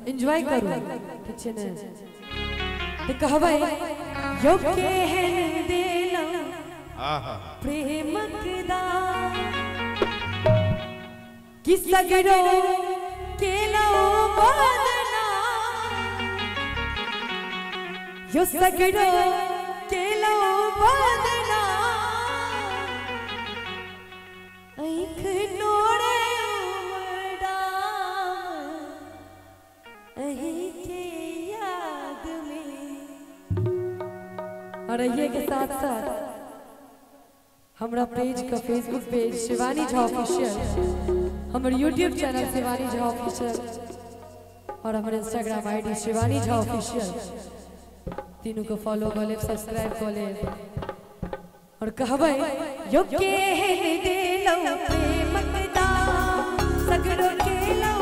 Enjoy करू किछे ने ते कहबै यो केहन देलो प्रेमक दान कि सगरो केलो बदना यो सगरो केलो बदना ऐख नोड़े याद में। और ये के साथ साथ हमारा पेज का Facebook page Shivani Jha official, हमारे YouTube channel Shivani Jha official और हमारे Instagram ID Shivani Jha official, तीनों को फॉलो कर ले, सब्सक्राइब कर ले और कहबै यो केहन देलो प्रेमक दान सगरो केलो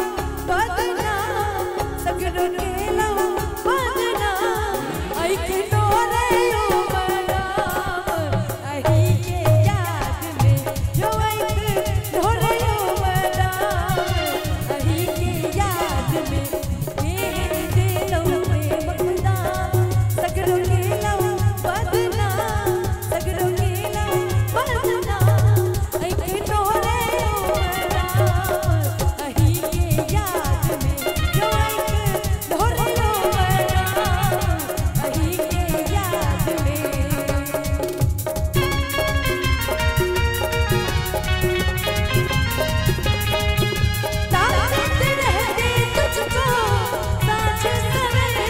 बदना सगरो केलो बदना ऐख नोरे बदाम अही के याद में जो ऐख नोरे बदाम अही के याद में केहन देलो प्रेमक दान सगरो केलो बदना सगरो केलो बदना ऐख नोरे बदाम अही के याद में जो ऐख नोरे बदाम अही के याद में। ताकते रहते तुझको सांझ सवेरे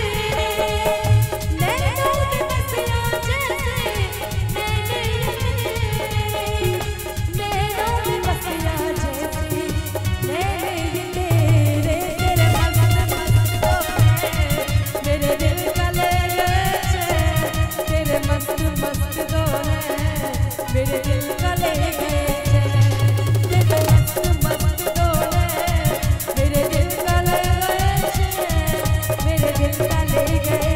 नैनों में बसिया जैसे नैने नैनों में बसिया जैसे नैने तेरे तेरे मस्त मस्त दो मेरे दिल का ले गए तेरे मस्त मस्त दो मेरे दिल का ले गए तेरे मस्त मस्त दो मेरे दिल का ले गए मेरे दिल का ले गए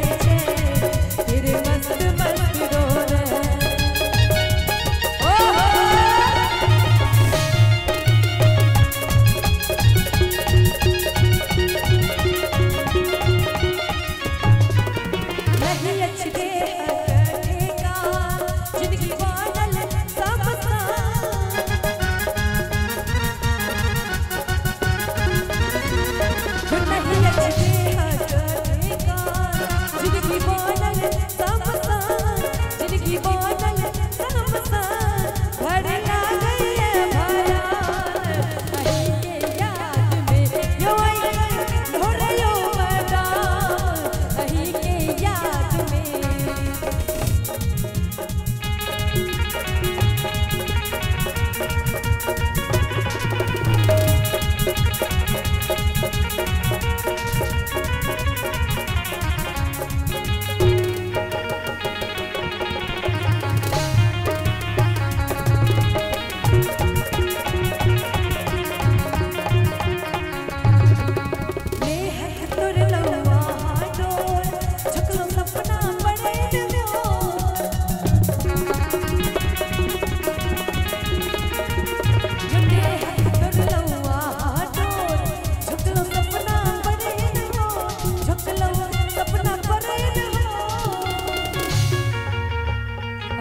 तेरे मस्त मस्त दो नहीं अच्छे हटका जिंदगी बादल सब नहीं अच्छे हटका जिंदगी बादल सब जिंदगी बादल सब घर ला गए भयान अही के याद में यो ढोरे यो बदाम अही के याद में।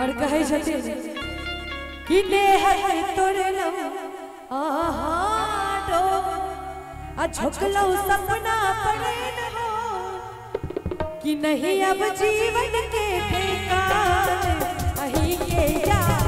और कहे छथिन कि देह तोरे लो आहा डो आ झुकलो सपना पड़े न हो कि नहीं अब जीवन के ठिकाने अही के याद